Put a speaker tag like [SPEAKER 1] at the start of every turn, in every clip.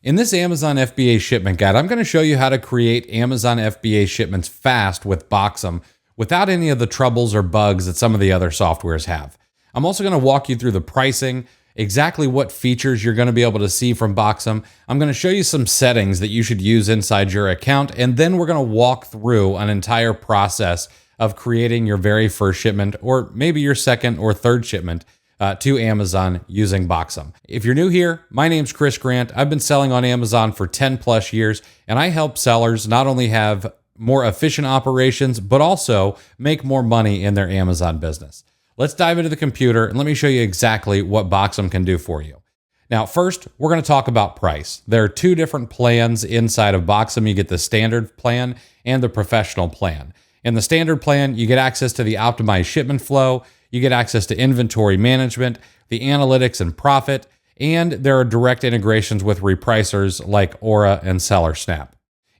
[SPEAKER 1] In this Amazon FBA shipment guide, I'm going to show you how to create Amazon FBA shipments fast with Boxem without any of the troubles or bugs that some of the other softwares have. I'm also going to walk you through the pricing, exactly what features you're going to be able to see from Boxem. I'm going to show you some settings that you should use inside your account, and then we're going to walk through an entire process of creating your very first shipment, or maybe your second or third shipment to Amazon using Boxem. If you're new here, my name's Chris Grant. I've been selling on Amazon for 10 plus years, and I help sellers not only have more efficient operations, but also make more money in their Amazon business. Let's dive into the computer and let me show you exactly what Boxem can do for you. Now, first, we're going to talk about price. There are two different plans inside of Boxem. You get the standard plan and the professional plan. In the standard plan, you get access to the optimized shipment flow, you get access to inventory management, the analytics and profit, and there are direct integrations with repricers like Aura and SellerSnap.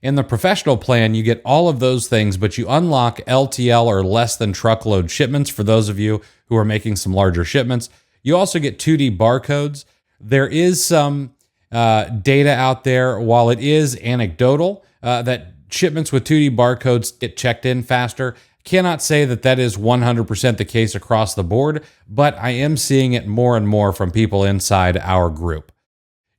[SPEAKER 1] In the professional plan, you get all of those things, but you unlock LTL or less than truckload shipments for those of you who are making some larger shipments. You also get 2D barcodes. There is some data out there, while it is anecdotal, that shipments with 2D barcodes get checked in faster. Cannot say that that is 100% the case across the board, but I am seeing it more and more from people inside our group.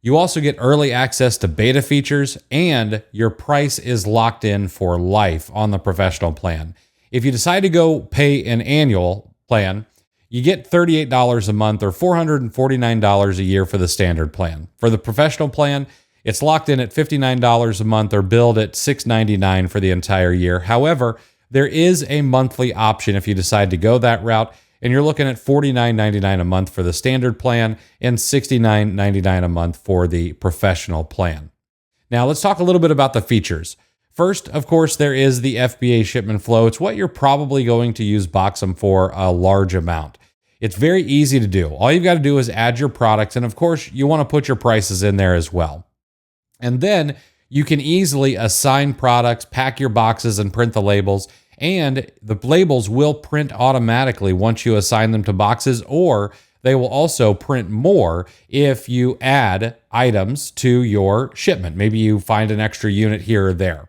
[SPEAKER 1] You also get early access to beta features, and your price is locked in for life on the professional plan. If you decide to go pay an annual plan, you get $38 a month or $449 a year for the standard plan. For the professional plan, it's locked in at $59 a month or billed at $699 for the entire year. However, there is a monthly option if you decide to go that route, and you're looking at $49.99 a month for the standard plan and $69.99 a month for the professional plan. Now, let's talk a little bit about the features. First, of course, there is the FBA shipment flow. It's what you're probably going to use Boxem for a large amount. It's very easy to do. All you've got to do is add your products, and of course, you want to put your prices in there as well. And then you can easily assign products, pack your boxes, and print the labels. And the labels will print automatically once you assign them to boxes, or they will also print more if you add items to your shipment. Maybe you find an extra unit here or there.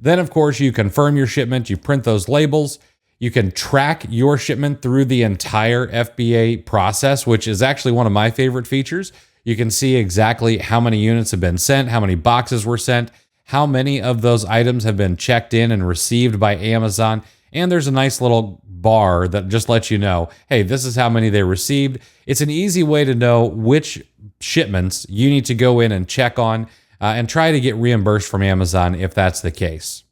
[SPEAKER 1] Then, of course, you confirm your shipment, you print those labels. You can track your shipment through the entire FBA process, which is actually one of my favorite features. You can see exactly how many units have been sent, how many boxes were sent, how many of those items have been checked in and received by Amazon. And there's a nice little bar that just lets you know, hey, this is how many they received. It's an easy way to know which shipments you need to go in and check on and try to get reimbursed from Amazon if that's the case.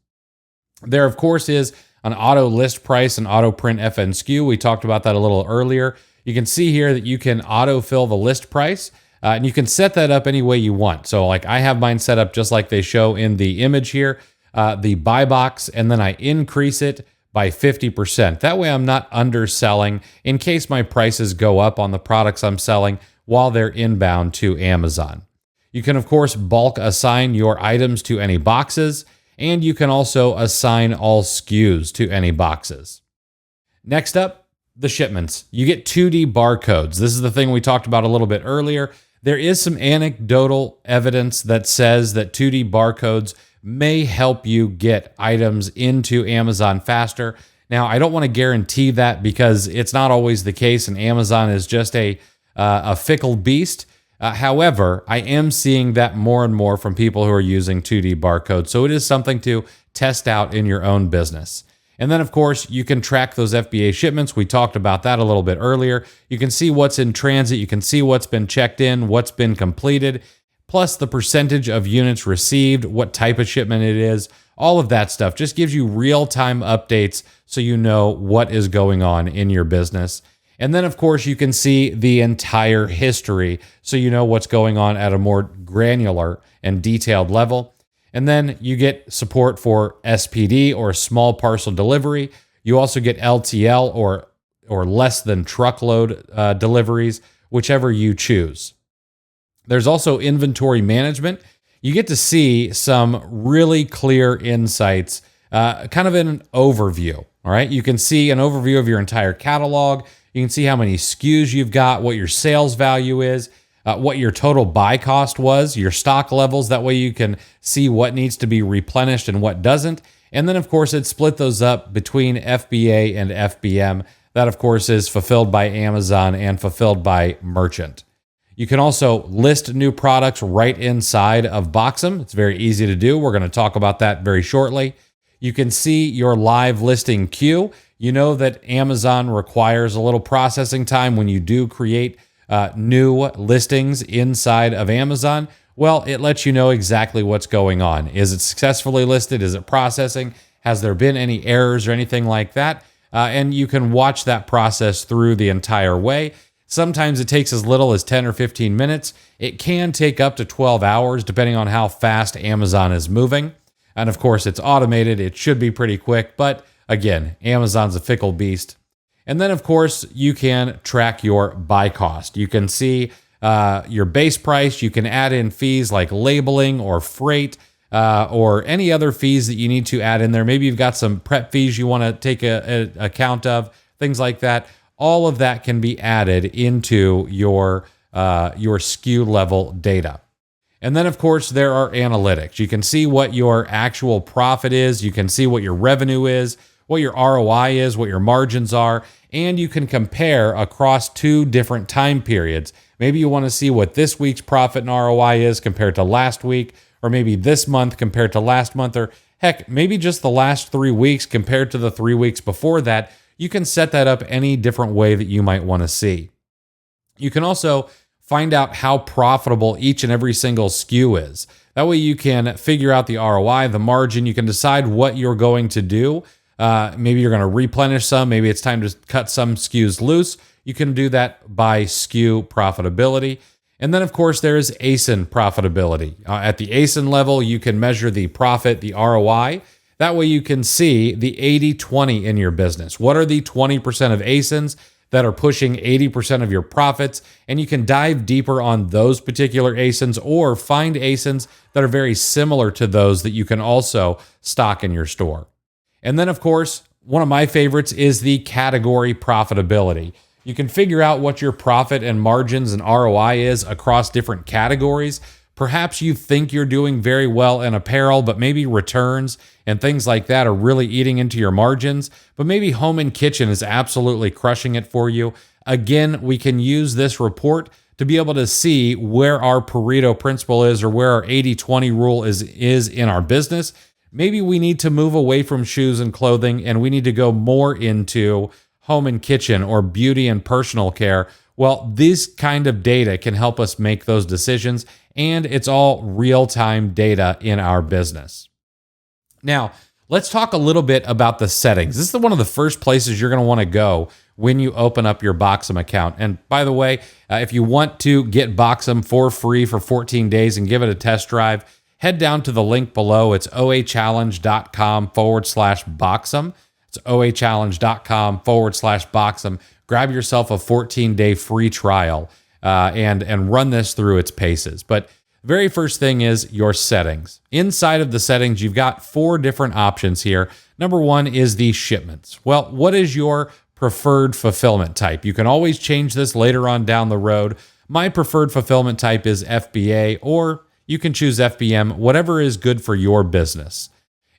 [SPEAKER 1] There, of course, is an auto list price and auto print FN Skew. We talked about that a little earlier. You can see here that you can auto fill the list price. And you can set that up any way you want. So like I have mine set up just like they show in the image here, the buy box, and then I increase it by 50%. That way I'm not underselling in case my prices go up on the products I'm selling while they're inbound to Amazon. You can, of course, bulk assign your items to any boxes, and you can also assign all SKUs to any boxes. Next up, the shipments. You get 2D barcodes. This is the thing we talked about a little bit earlier. There is some anecdotal evidence that says that 2D barcodes may help you get items into Amazon faster. Now, I don't want to guarantee that because it's not always the case, and Amazon is just a fickle beast. However, I am seeing that more and more from people who are using 2D barcodes, so it is something to test out in your own business. And then, of course, you can track those FBA shipments. We talked about that a little bit earlier. You can see what's in transit. You can see what's been checked in, what's been completed, plus the percentage of units received, what type of shipment it is. All of that stuff just gives you real-time updates so you know what is going on in your business. And then, of course, you can see the entire history so you know what's going on at a more granular and detailed level. And then you get support for SPD or small parcel delivery. You also get LTL or less than truckload deliveries, whichever you choose. There's also inventory management. You get to see some really clear insights, kind of in an overview. All right. You can see an overview of your entire catalog. You can see how many SKUs you've got, what your sales value is. what your total buy cost was, your stock levels. That way you can see what needs to be replenished and what doesn't. And then, of course, it split those up between FBA and FBM. That, of course, is fulfilled by Amazon and fulfilled by merchant. You can also list new products right inside of Boxem. It's very easy to do. We're going to talk about that very shortly. You can see your live listing queue. You know that Amazon requires a little processing time when you do create new listings inside of Amazon. Well, it lets you know exactly what's going on. Is it successfully listed? Is it processing? Has there been any errors or anything like that? And you can watch that process through the entire way. Sometimes it takes as little as 10 or 15 minutes. It can take up to 12 hours, depending on how fast Amazon is moving. And of course, it's automated. It should be pretty quick. But again, Amazon's a fickle beast. And then, of course, you can track your buy cost. You can see your base price. You can add in fees like labeling or freight or any other fees that you need to add in there. Maybe you've got some prep fees you want to take a account of, things like that. All of that can be added into your SKU level data. And then, of course, there are analytics. You can see what your actual profit is. You can see what your revenue is, what your ROI is, what your margins are, and you can compare across 2 different time periods. Maybe you want to see what this week's profit and ROI is compared to last week, or maybe this month compared to last month, or heck, maybe just the last 3 weeks compared to the 3 weeks before that. You can set that up any different way that you might want to see. You can also find out how profitable each and every single SKU is. That way you can figure out the ROI, the margin. You can decide what you're going to do. Maybe you're going to replenish some. Maybe it's time to cut some SKUs loose. You can do that by SKU profitability. And then, of course, there is ASIN profitability. At the ASIN level, you can measure the profit, the ROI. That way you can see the 80-20 in your business. What are the 20% of ASINs that are pushing 80% of your profits? And you can dive deeper on those particular ASINs or find ASINs that are very similar to those that you can also stock in your store. And then, of course, one of my favorites is the category profitability. You can figure out what your profit and margins and ROI is across different categories. Perhaps you think you're doing very well in apparel, but maybe returns and things like that are really eating into your margins. But maybe home and kitchen is absolutely crushing it for you. Again, we can use this report to be able to see where our Pareto principle is or where our 80-20 rule is in our business. Maybe we need to move away from shoes and clothing and we need to go more into home and kitchen or beauty and personal care. Well, this kind of data can help us make those decisions, and it's all real-time data in our business. Now, let's talk a little bit about the settings. This is one of the first places you're going to want to go when you open up your Boxem account. And by the way, if you want to get Boxem for free for 14 days and give it a test drive, head down to the link below. It's oachallenge.com/Boxem. It's oachallenge.com/Boxem. Grab yourself a 14-day free trial and run this through its paces. But very first thing is your settings. Inside of the settings, you've got 4 different options here. Number 1 is the shipments. Well, what is your preferred fulfillment type? You can always change this later on down the road. My preferred fulfillment type is FBA, or you can choose FBM, whatever is good for your business.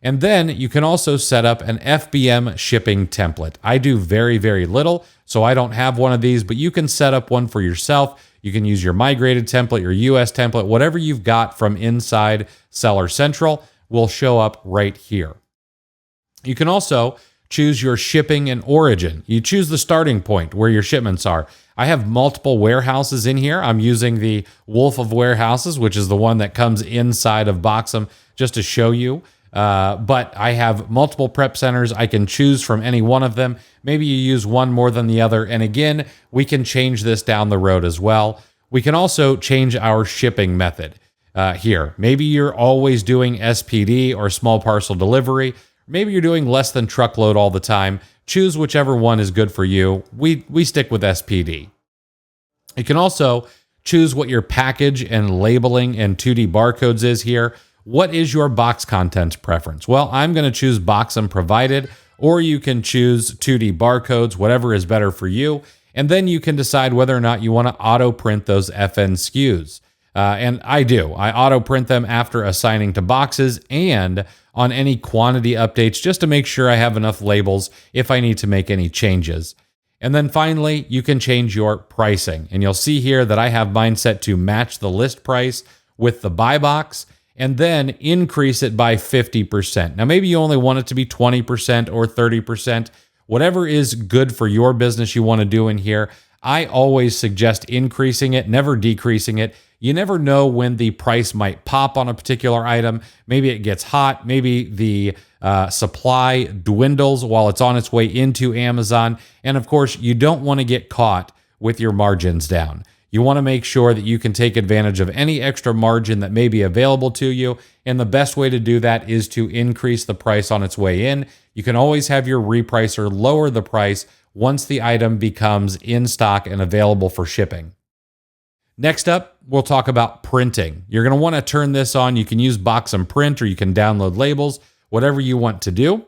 [SPEAKER 1] And then you can also set up an FBM shipping template. I do very, very little, so I don't have one of these, but you can set up one for yourself. You can use your migrated template, your US template, whatever you've got from inside Seller Central will show up right here. You can also choose your shipping and origin. You choose the starting point where your shipments are. I have multiple warehouses in here. I'm using the Wolf of Warehouses, which is the one that comes inside of Boxem, just to show you. But I have multiple prep centers. I can choose from any one of them. Maybe you use one more than the other. And again, we can change this down the road as well. We can also change our shipping method here. Maybe you're always doing SPD or small parcel delivery. Maybe you're doing less than truckload all the time. Choose whichever one is good for you. We stick with SPD. You can also choose what your package and labeling and 2D barcodes is here. What is your box contents preference? Well, I'm going to choose Boxem provided, or you can choose 2D barcodes, whatever is better for you. And then you can decide whether or not you want to auto print those FN SKUs. And I do. I auto print them after assigning to boxes and on any quantity updates just to make sure I have enough labels if I need to make any changes. And then finally, you can change your pricing. And you'll see here that I have mine set to match the list price with the buy box and then increase it by 50%. Now, maybe you only want it to be 20% or 30%, whatever is good for your business you want to do in here. I always suggest increasing it, never decreasing it. You never know when the price might pop on a particular item. Maybe it gets hot. Maybe the supply dwindles while it's on its way into Amazon. And of course, you don't want to get caught with your margins down. You want to make sure that you can take advantage of any extra margin that may be available to you. And the best way to do that is to increase the price on its way in. You can always have your repricer lower the price once the item becomes in stock and available for shipping. Next up, we'll talk about printing. You're going to want to turn this on. You can use Boxem Print or you can download labels, whatever you want to do.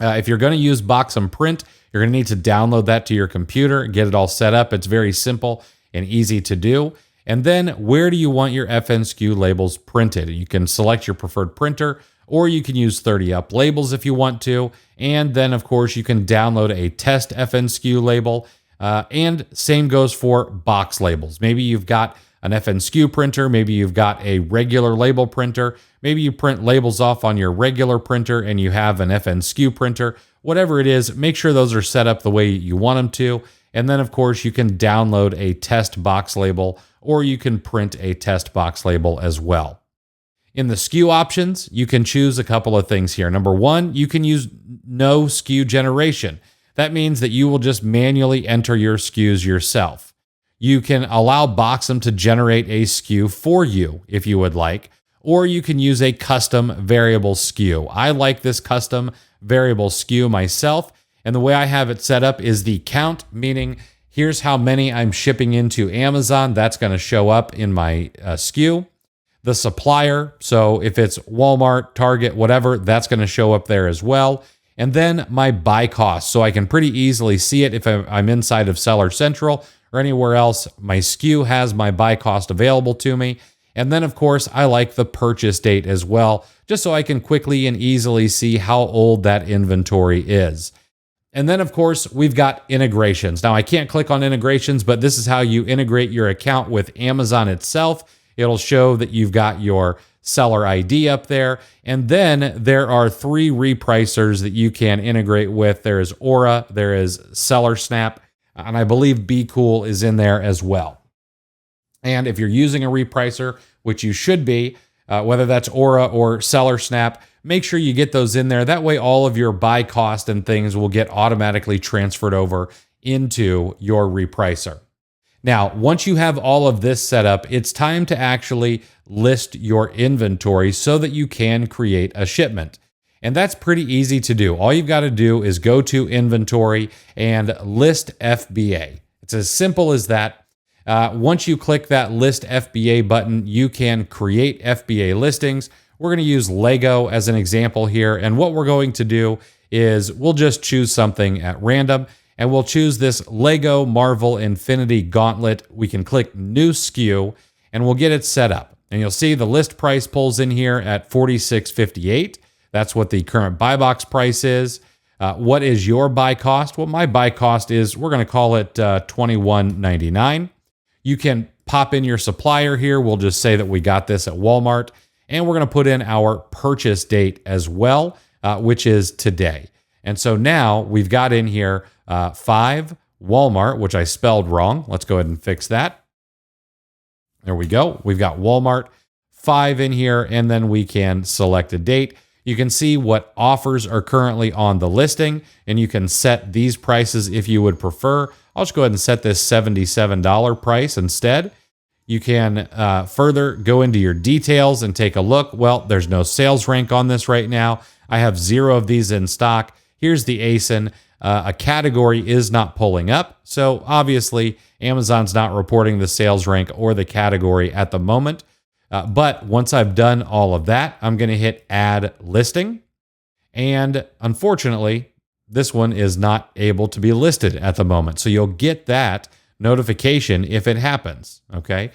[SPEAKER 1] If you're going to use Boxem Print, you're going to need to download that to your computer, get it all set up. It's very simple and easy to do. And then where do you want your FN SKU labels printed? You can select your preferred printer, or you can use 30-up labels if you want to. And then, of course, you can download a test FN SKU label. And same goes for box labels. Maybe you've got an FN SKU printer. Maybe you've got a regular label printer. Maybe you print labels off on your regular printer and you have an FN SKU printer. Whatever it is, make sure those are set up the way you want them to. And then, of course, you can download a test box label or you can print a test box label as well. In the SKU options, you can choose a couple of things here. Number one, you can use no SKU generation. That means that you will just manually enter your SKUs yourself. You can allow Boxem to generate a SKU for you if you would like, or you can use a custom variable SKU. I like this custom variable SKU myself, and the way I have it set up is the count, meaning here's how many I'm shipping into Amazon. That's going to show up in my SKU. The supplier, so if it's Walmart, Target, whatever, that's going to show up there as well. And then my buy cost, so I can pretty easily see it if I'm inside of Seller Central or anywhere else. My SKU has my buy cost available to me. And then, of course, I like the purchase date as well, just so I can quickly and easily see how old that inventory is. And then, of course, we've got integrations. Now, I can't click on integrations, but this is how you integrate your account with Amazon itself. It'll show that you've got your seller ID up there. And then there are 3 repricers that you can integrate with. There is Aura, there is Seller Snap, and I believe Be Cool is in there as well. And if you're using a repricer, which you should be, whether that's Aura or Seller Snap, make sure you get those in there. That way all of your buy cost and things will get automatically transferred over into your repricer. Now, once you have all of this set up, it's time to actually list your inventory so that you can create a shipment. And that's pretty easy to do. All you've got to do is go to inventory and list FBA. It's as simple as that. Once you click that list FBA button, you can create FBA listings. We're going to use Lego as an example here. And what we're going to do is we'll just choose something at random. And we'll choose this Lego Marvel Infinity Gauntlet. We can click New SKU, and we'll get it set up. And you'll see the list price pulls in here at $46.58. That's what the current buy box price is. What is your buy cost? Well, my buy cost is, we're going to call it $21.99. You can pop in your supplier here. We'll just say that we got this at Walmart. And we're going to put in our purchase date as well, which is today. And so now we've got in here 5 Walmart, which I spelled wrong. Let's go ahead and fix that. There we go. We've got Walmart 5 in here, and then we can select a date. You can see what offers are currently on the listing, and you can set these prices if you would prefer. I'll just go ahead and set this $77 price instead. You can further go into your details and take a look. Well, there's no sales rank on this right now. I have 0 of these in stock. Here's the ASIN. A category is not pulling up. So obviously, Amazon's not reporting the sales rank or the category at the moment. But once I've done all of that, I'm going to hit Add Listing. And unfortunately, this one is not able to be listed at the moment. So you'll get that notification if it happens, okay?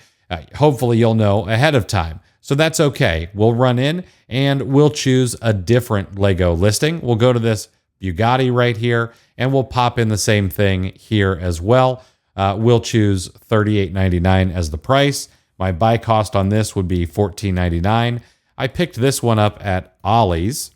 [SPEAKER 1] Hopefully you'll know ahead of time. So that's okay. We'll run in and we'll choose a different Lego listing. We'll go to this Bugatti right here and we'll pop in the same thing here as well. We'll choose $38.99 as the price. My buy cost on this would be $14.99. I picked this one up at Ollie's.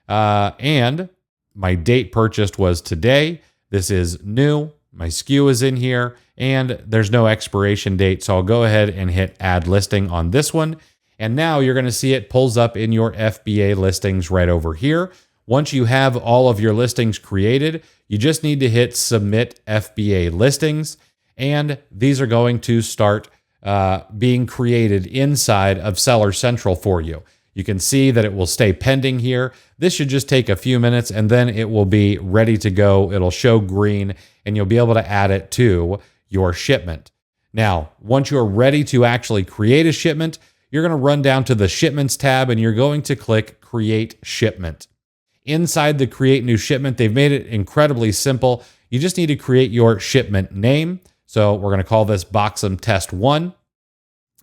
[SPEAKER 1] And my date purchased was today. This is new. My Skew is in here and there's no expiration date. So I'll go ahead and hit add listing on this one. And now you're going to see it pulls up in your FBA listings right over here. Once you have all of your listings created, you just need to hit submit FBA listings. And these are going to start being created inside of Seller Central for you. You can see that it will stay pending here. This should just take a few minutes and then it will be ready to go. It'll show green and you'll be able to add it to your shipment. Now, once you're ready to actually create a shipment, you're going to run down to the Shipments tab and you're going to click Create Shipment. Inside the Create New Shipment, they've made it incredibly simple. You just need to create your shipment name. So we're going to call this Boxem Test 1.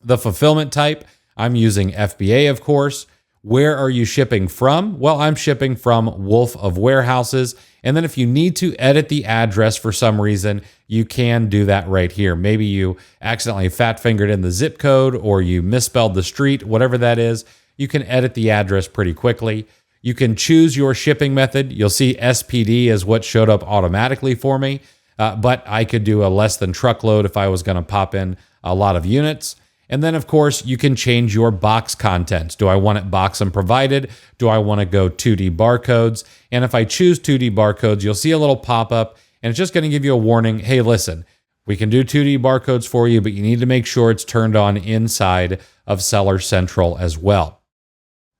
[SPEAKER 1] The fulfillment type, I'm using FBA, of course. Where are you shipping from? Well, I'm shipping from Wolf of Warehouses. And then if you need to edit the address for some reason, you can do that right here. Maybe you accidentally fat-fingered in the zip code or you misspelled the street, whatever that is, you can edit the address pretty quickly. You can choose your shipping method. You'll see SPD is what showed up automatically for me, but I could do a less than truckload if I was going to pop in a lot of units. And then, of course, you can change your box contents. Do I want it Boxem provided? Do I want to go 2D barcodes? And if I choose 2D barcodes, you'll see a little pop-up, and it's just going to give you a warning. Hey, listen, we can do 2D barcodes for you, but you need to make sure it's turned on inside of Seller Central as well.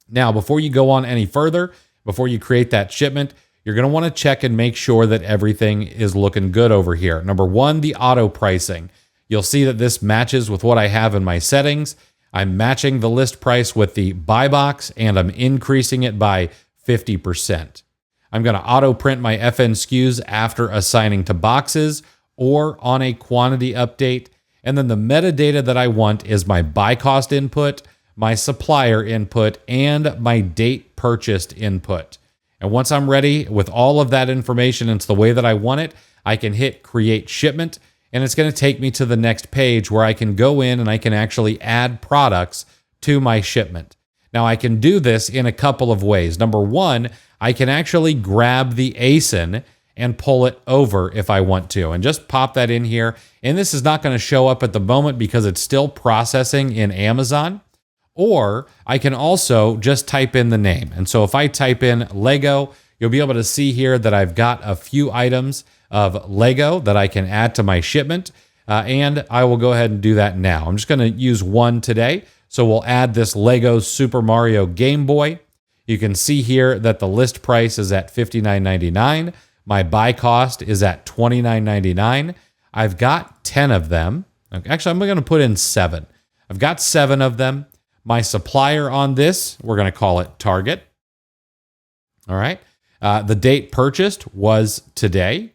[SPEAKER 1] Now, before you go on any further, before you create that shipment, you're going to want to check and make sure that everything is looking good over here. Number one, the auto pricing. You'll see that this matches with what I have in my settings. I'm matching the list price with the buy box and I'm increasing it by 50%. I'm going to auto print my FN SKUs after assigning to boxes or on a quantity update. And then the metadata that I want is my buy cost input, my supplier input, and my date purchased input. And once I'm ready with all of that information, it's the way that I want it, I can hit create shipment. And it's going to take me to the next page where I can go in and I can actually add products to my shipment. Now, I can do this in a couple of ways. Number one, I can actually grab the ASIN and pull it over if I want to, and just pop that in here. And this is not going to show up at the moment because it's still processing in Amazon. Or I can also just type in the name. And so if I type in Lego, you'll be able to see here that I've got a few items of Lego that I can add to my shipment, and I will go ahead and do that now. I'm just going to use one today, so we'll add this Lego Super Mario Game Boy. You can see here that the list price is at $59.99. My buy cost is at $29.99. I've got 10 of them. Actually, I'm going to put in 7. I've got 7 of them. My supplier on this, we're going to call it Target. All right. The date purchased was today.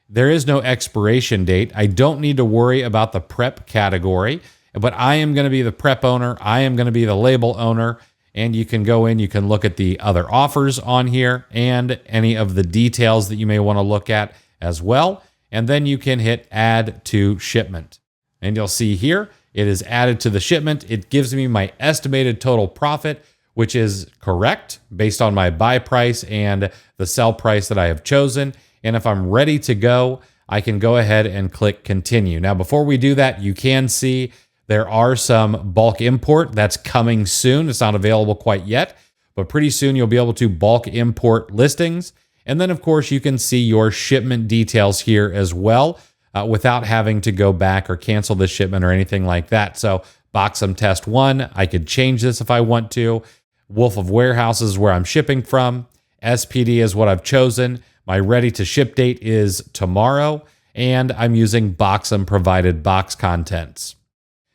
[SPEAKER 1] There is no expiration date. I don't need to worry about the prep category, but I am going to be the prep owner. I am going to be the label owner, and you can go in, you can look at the other offers on here and any of the details that you may want to look at as well. And then you can hit add to shipment. And you'll see here, it is added to the shipment. It gives me my estimated total profit, which is correct based on my buy price and the sell price that I have chosen. And if I'm ready to go, I can go ahead and click continue. Now, before we do that, you can see there are some bulk import that's coming soon. It's not available quite yet, but pretty soon you'll be able to bulk import listings. And then, of course, you can see your shipment details here as well without having to go back or cancel the shipment or anything like that. So Boxem Test 1, I could change this if I want to. Wolf of Warehouses is where I'm shipping from. SPD is what I've chosen. My ready to ship date is tomorrow, and I'm using Boxem provided box contents.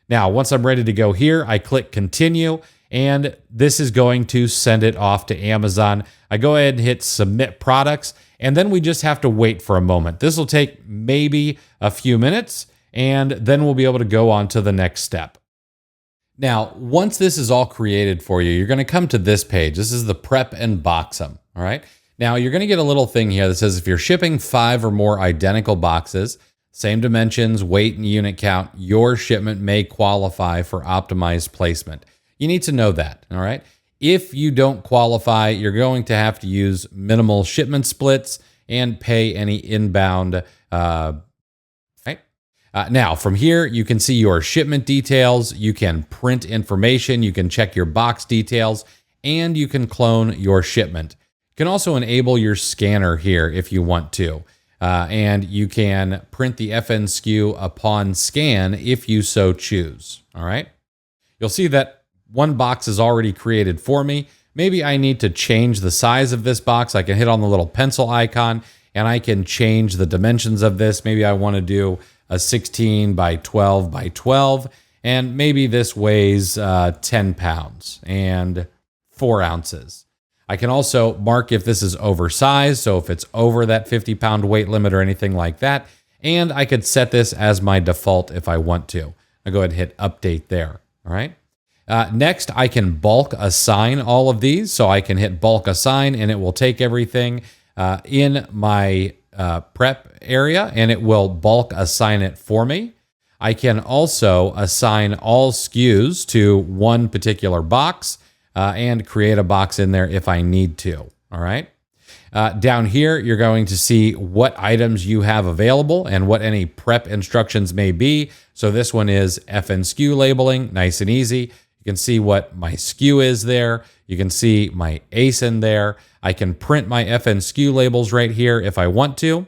[SPEAKER 1] Now, once I'm ready to go here, I click continue, and this is going to send it off to Amazon. I go ahead and hit submit products, and then we just have to wait for a moment. This will take maybe a few minutes, and then we'll be able to go on to the next step. Now, once this is all created for you, you're going to come to this page. This is the prep and Boxem, all right? Now, you're going to get a little thing here that says if you're shipping 5 or more identical boxes, same dimensions, weight, and unit count, your shipment may qualify for optimized placement. You need to know that, all right? If you don't qualify, you're going to have to use minimal shipment splits and pay any inbound. Now, from here, you can see your shipment details, you can print information, you can check your box details, and you can clone your shipment. You can also enable your scanner here if you want to. And you can print the FN Skew upon scan if you so choose, all right? You'll see that one box is already created for me. Maybe I need to change the size of this box. I can hit on the little pencil icon and I can change the dimensions of this. Maybe I want to do a 16 by 12 by 12, and maybe this weighs 10 pounds and 4 ounces. I can also mark if this is oversized, so if it's over that 50-pound weight limit or anything like that, and I could set this as my default if I want to. I'll go ahead and hit update there, all right? Next, I can bulk assign all of these, so I can hit bulk assign, and it will take everything in my prep area, and it will bulk assign it for me. I can also assign all SKUs to one particular box and create a box in there if I need to, all right? Down here, you're going to see what items you have available and what any prep instructions may be. So this one is FN Skew labeling, nice and easy. You can see what my SKU is there. You can see my ASIN there. I can print my FN Skew labels right here if I want to.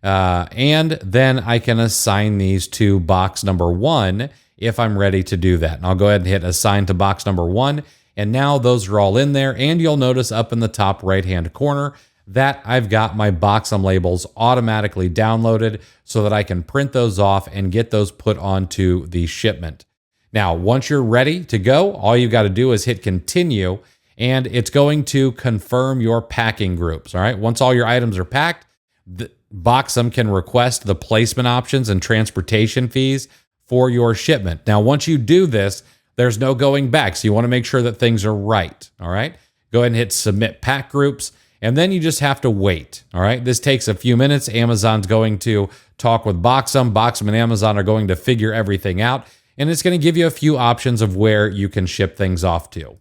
[SPEAKER 1] And then I can assign these to box number 1 if I'm ready to do that. And I'll go ahead and hit assign to box number 1. And now those are all in there. And you'll notice up in the top right-hand corner that I've got my Boxem labels automatically downloaded so that I can print those off and get those put onto the shipment. Now, once you're ready to go, all you got to do is hit continue, and it's going to confirm your packing groups. All right. Once all your items are packed, Boxem can request the placement options and transportation fees for your shipment. Now, once you do this, there's no going back. So you want to make sure that things are right. All right. Go ahead and hit submit pack groups, and then you just have to wait. All right. This takes a few minutes. Amazon's going to talk with Boxem. Boxem and Amazon are going to figure everything out, and it's going to give you a few options of where you can ship things off to.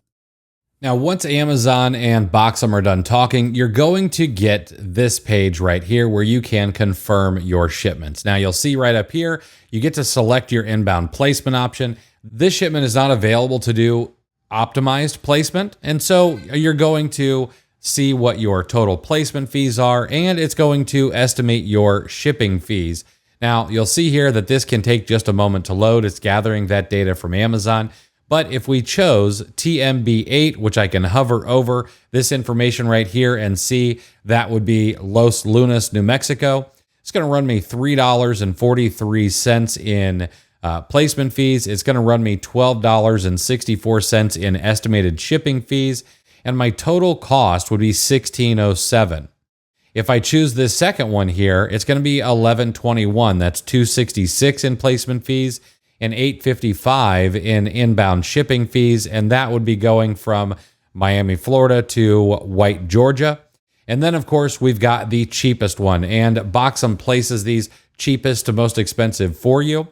[SPEAKER 1] Now, once Amazon and Boxem are done talking, you're going to get this page right here where you can confirm your shipments. Now, you'll see right up here, you get to select your inbound placement option. This shipment is not available to do optimized placement, and so you're going to see what your total placement fees are, and it's going to estimate your shipping fees. Now, you'll see here that this can take just a moment to load. It's gathering that data from Amazon. But if we chose TMB8, which I can hover over this information right here and see that would be Los Lunas, New Mexico, it's going to run me $3.43 in placement fees. It's going to run me $12.64 in estimated shipping fees, and my total cost would be $16.07. If I choose this second one here, it's going to be $11.21. That's $2.66 in placement fees and $8.55 in inbound shipping fees, and that would be going from Miami, Florida to White, Georgia. And then, of course, we've got the cheapest one, and Boxem places these cheapest to most expensive for you.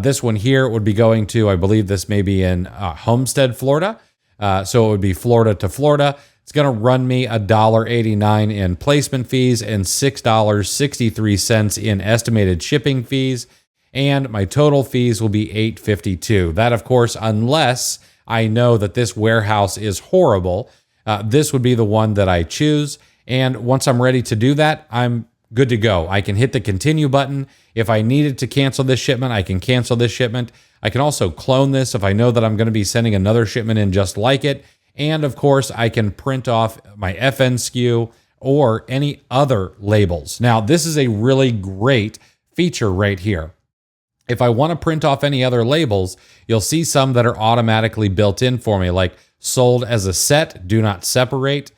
[SPEAKER 1] This one here would be going to, I believe this may be in Homestead, Florida. So it would be Florida to Florida. It's going to run me $1.89 in placement fees and $6.63 in estimated shipping fees. And my total fees will be $8.52. That, of course, unless I know that this warehouse is horrible, this would be the one that I choose. And once I'm ready to do that, I'm good to go. I can hit the continue button. If I needed to cancel this shipment, I can cancel this shipment. I can also clone this if I know that I'm going to be sending another shipment in just like it. And of course, I can print off my FN Skew or any other labels. Now, this is a really great feature right here. If I want to print off any other labels, you'll see some that are automatically built in for me, like sold as a set, do not separate.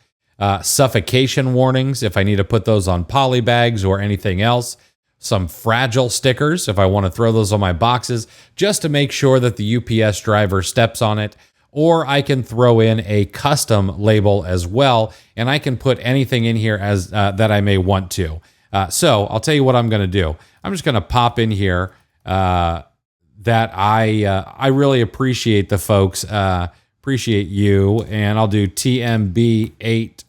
[SPEAKER 1] Suffocation warnings, if I need to put those on poly bags or anything else. Some fragile stickers, if I want to throw those on my boxes, just to make sure that the UPS driver steps on it. Or I can throw in a custom label as well, and I can put anything in here as that I may want to. So I'll tell you what I'm going to do. I'm just going to pop in here that I really appreciate the folks, appreciate you, and I'll do TMB8.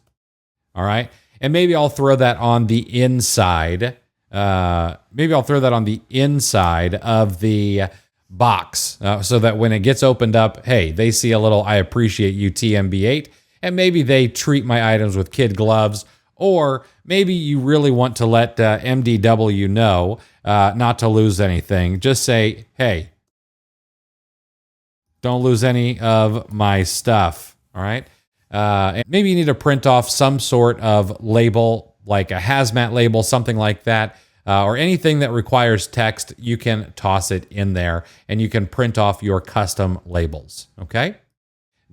[SPEAKER 1] All right, and maybe I'll throw that on the inside. Maybe I'll throw that on the inside of the box so that when it gets opened up, hey, they see a little "I appreciate you" TMB8, and maybe they treat my items with kid gloves. Or maybe you really want to let MDW know not to lose anything. Just say, hey, don't lose any of my stuff. All right. And maybe you need to print off some sort of label, like a hazmat label, something like that, or anything that requires text. You can toss it in there and you can print off your custom labels. Okay.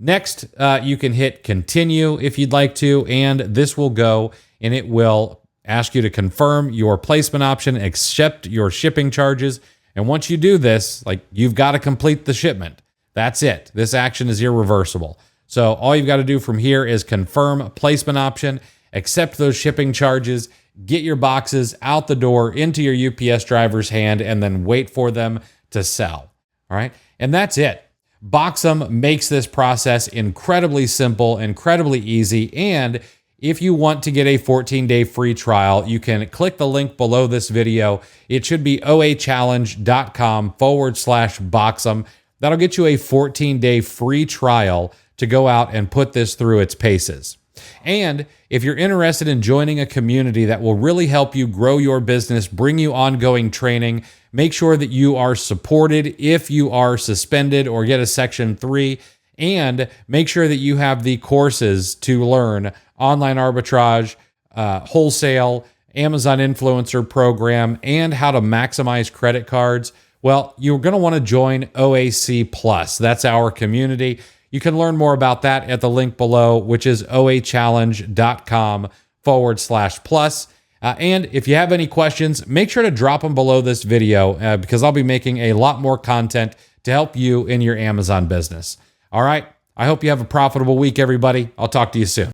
[SPEAKER 1] Next, you can hit continue if you'd like to, and this will go and it will ask you to confirm your placement option, accept your shipping charges. And once you do this, like, you've got to complete the shipment. That's it. This action is irreversible. So all you've got to do from here is confirm placement option, accept those shipping charges, get your boxes out the door into your UPS driver's hand, and then wait for them to sell. All right. And that's it. Boxem makes this process incredibly simple, incredibly easy. And if you want to get a 14-day free trial, you can click the link below this video. It should be oachallenge.com/Boxem. That'll get you a 14-day free trial to go out and put this through its paces. And if you're interested in joining a community that will really help you grow your business, bring you ongoing training, make sure that you are supported if you are suspended or get a Section 3, and make sure that you have the courses to learn online arbitrage, wholesale, Amazon influencer program, and how to maximize credit cards, well, you're going to want to join OAC Plus. That's our community. You can learn more about that at the link below, which is oachallenge.com/plus. And if you have any questions, make sure to drop them below this video because I'll be making a lot more content to help you in your Amazon business. All right. I hope you have a profitable week, everybody. I'll talk to you soon.